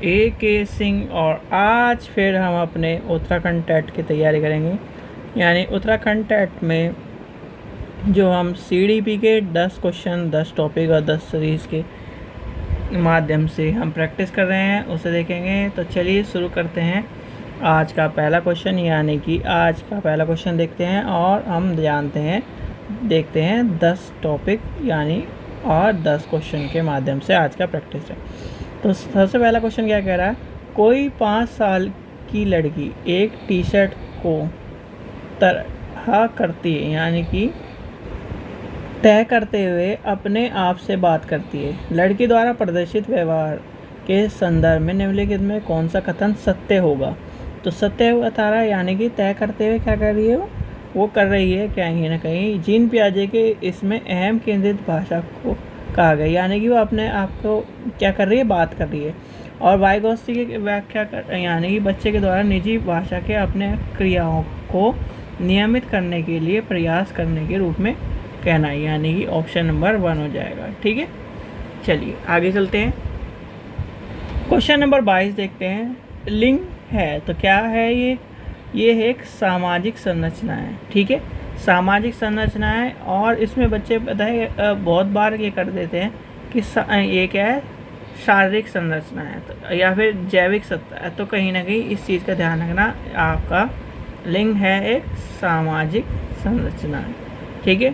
AK Singh और आज फिर हम अपने उत्तराखंड टेट की तैयारी करेंगे। यानी उत्तराखंड टेट में जो हम CDP के 10 क्वेश्चन 10 टॉपिक और 10 सीरीज़ के माध्यम से हम प्रैक्टिस कर रहे हैं उसे देखेंगे। तो चलिए शुरू करते हैं आज का पहला क्वेश्चन। यानी कि आज का पहला क्वेश्चन देखते हैं और हम देखते हैं 10 टॉपिक यानी और 10 क्वेश्चन के माध्यम से आज का प्रैक्टिस है। तो सबसे पहला क्वेश्चन क्या कह रहा है, कोई 5 साल की लड़की एक टी-शर्ट को तरह करती है यानी कि तय करते हुए अपने आप से बात करती है। लड़की द्वारा प्रदर्शित व्यवहार के संदर्भ में निम्नलिखित में कौन सा कथन सत्य होगा। तो सत्य बता रहा है यानी कि तय करते हुए क्या कर रही है, वो कर रही है कहीं ना कहीं जीन पियाजे के इसमें अहम केंद्रित भाषा को कहा गया। यानी कि वो अपने आप को क्या कर रही है, बात कर रही है। और वाइगोत्स्की की व्याख्या यानी कि बच्चे के द्वारा निजी भाषा के अपने क्रियाओं को नियमित करने के लिए प्रयास करने के रूप में कहना है। यानी कि ऑप्शन नंबर 1 हो जाएगा। ठीक है, चलिए आगे चलते हैं। क्वेश्चन नंबर 22 देखते हैं। लिंग है तो क्या है ये है एक सामाजिक संरचना है। ठीक है, सामाजिक संरचना है और इसमें बच्चे पता है बहुत बार ये कर देते हैं कि ये क्या है, शारीरिक संरचना है तो या फिर जैविक सत्ता है। तो कहीं ना कहीं इस चीज़ का ध्यान रखना, आपका लिंग है एक सामाजिक संरचना है। ठीक है,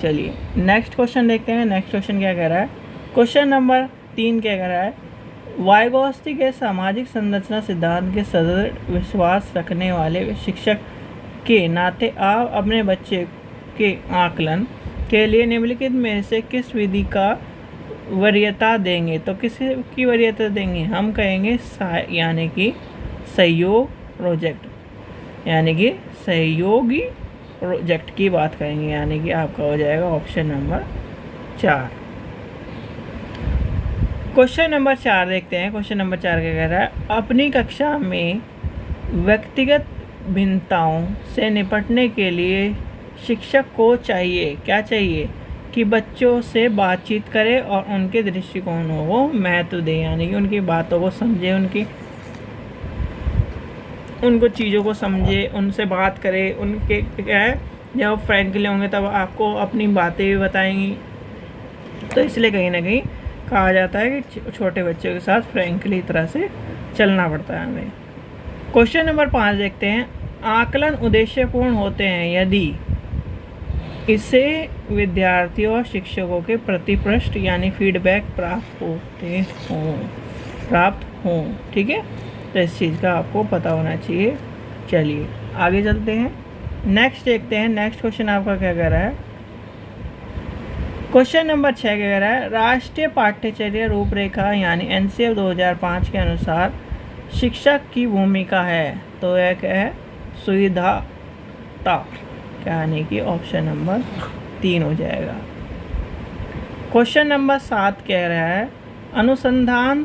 चलिए नेक्स्ट क्वेश्चन देखते हैं। नेक्स्ट क्वेश्चन क्या कह रहा है, क्वेश्चन नंबर 3 क्या कह रहा है, वाइगोत्स्की के सामाजिक संरचना सिद्धांत के सदृढ़ विश्वास रखने वाले शिक्षक के नाते आप अपने बच्चे के आकलन के लिए निम्नलिखित में से किस विधि का वरीयता देंगे। तो किस की वरीयता देंगे, हम कहेंगे यानी कि सहयोग प्रोजेक्ट, यानी कि सहयोगी प्रोजेक्ट की बात करेंगे। यानी कि आपका हो जाएगा ऑप्शन नंबर 4। क्वेश्चन नंबर 4 देखते हैं। क्वेश्चन नंबर 4 क्या कह रहा है, अपनी कक्षा में व्यक्तिगत भिन्नताओं से निपटने के लिए शिक्षक को क्या चाहिए कि बच्चों से बातचीत करे और उनके दृष्टिकोणों को महत्व दे। यानी कि उनकी बातों को समझे, उनको चीज़ों को समझे, उनसे बात करे। उनके क्या है, जब फ्रैंकली होंगे तब आपको अपनी बातें भी बताएंगी। तो इसलिए कहीं ना कहीं कहा जाता है कि छोटे बच्चों के साथ फ्रैंकली तरह से चलना पड़ता है हमें। क्वेश्चन नंबर 5 देखते हैं। आकलन उद्देश्यपूर्ण होते हैं यदि इससे विद्यार्थियों और शिक्षकों के प्रतिपृष्ठ यानी फीडबैक प्राप्त हों। ठीक है, तो इस चीज़ का आपको पता होना चाहिए। चलिए आगे चलते हैं, नेक्स्ट देखते हैं। नेक्स्ट क्वेश्चन आपका क्या कह रहा है, क्वेश्चन नंबर 6 क्या कह रहा है, राष्ट्रीय पाठ्यचर्या रूपरेखा यानी NCF 2005 के अनुसार शिक्षक की भूमिका है। तो यह क्या है, सुविधाता, यानी कि ऑप्शन नंबर 3 हो जाएगा। क्वेश्चन नंबर 7 कह रहा है, अनुसंधान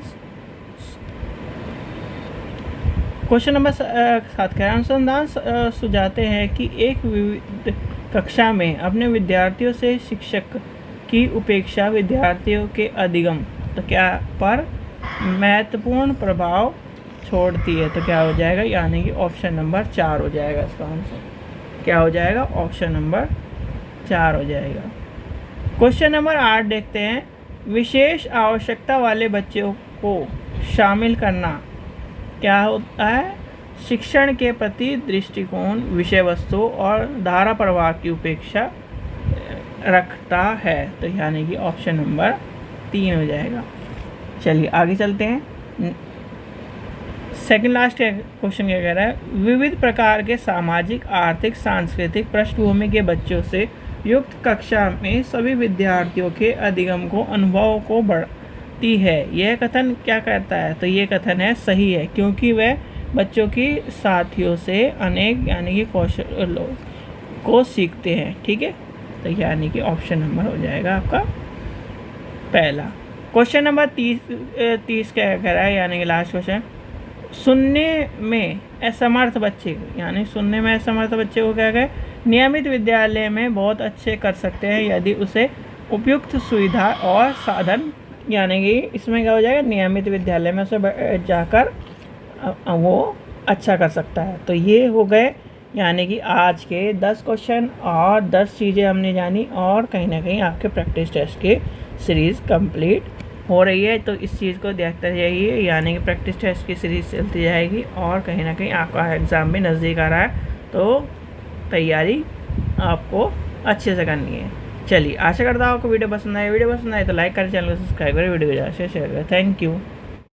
सुझाते हैं कि एक विविध कक्षा में अपने विद्यार्थियों से शिक्षक की उपेक्षा विद्यार्थियों के अधिगम तो क्या पर महत्वपूर्ण प्रभाव छोड़ती है। तो क्या हो जाएगा, यानी कि ऑप्शन नंबर 4 हो जाएगा। इसका आंसर क्या हो जाएगा, ऑप्शन नंबर 4 हो जाएगा। क्वेश्चन नंबर 8 देखते हैं। विशेष आवश्यकता वाले बच्चों को शामिल करना क्या होता है, शिक्षण के प्रति दृष्टिकोण, विषय वस्तु और धारा प्रवाह की उपेक्षा रखता है। तो यानी कि ऑप्शन नंबर 3 हो जाएगा। चलिए आगे चलते हैं। सेकंड लास्ट क्वेश्चन क्या कह रहा है, विविध प्रकार के सामाजिक, आर्थिक, सांस्कृतिक पृष्ठभूमि के बच्चों से युक्त कक्षा में सभी विद्यार्थियों के अधिगम को, अनुभव को बढ़ती है। यह कथन क्या कहता है, तो ये कथन है सही है, क्योंकि वह बच्चों की साथियों से अनेक यानी कि कौशलों को सीखते हैं। ठीक है, तो यानी कि ऑप्शन नंबर हो जाएगा आपका पहला। क्वेश्चन नंबर 30 क्या कह रहा है, यानी कि लास्ट क्वेश्चन, सुनने में असमर्थ बच्चे को क्या कहें, नियमित विद्यालय में बहुत अच्छे कर सकते हैं यदि उसे उपयुक्त सुविधा और साधन यानी कि इसमें क्या हो जाएगा, नियमित विद्यालय में उसे जाकर वो अच्छा कर सकता है। तो ये हो गए यानी कि आज के 10 क्वेश्चन और 10 चीज़ें हमने जानी, और कहीं ना कहीं आपके प्रैक्टिस टेस्ट की सीरीज़ कंप्लीट हो रही है। तो इस चीज़ को देखते जाइए, यानी कि प्रैक्टिस टेस्ट की सीरीज़ चलती जाएगी और कहीं ना कहीं आपका एग्ज़ाम भी नज़दीक आ रहा है, तो तैयारी आपको अच्छे से करनी है। चलिए, आशा करता हूँ आपको वीडियो पसंद आए। वीडियो पसंद आए तो लाइक करें, चैनल को सब्सक्राइब करें, वीडियो को ज़्यादा से शेयर करें। Thank you.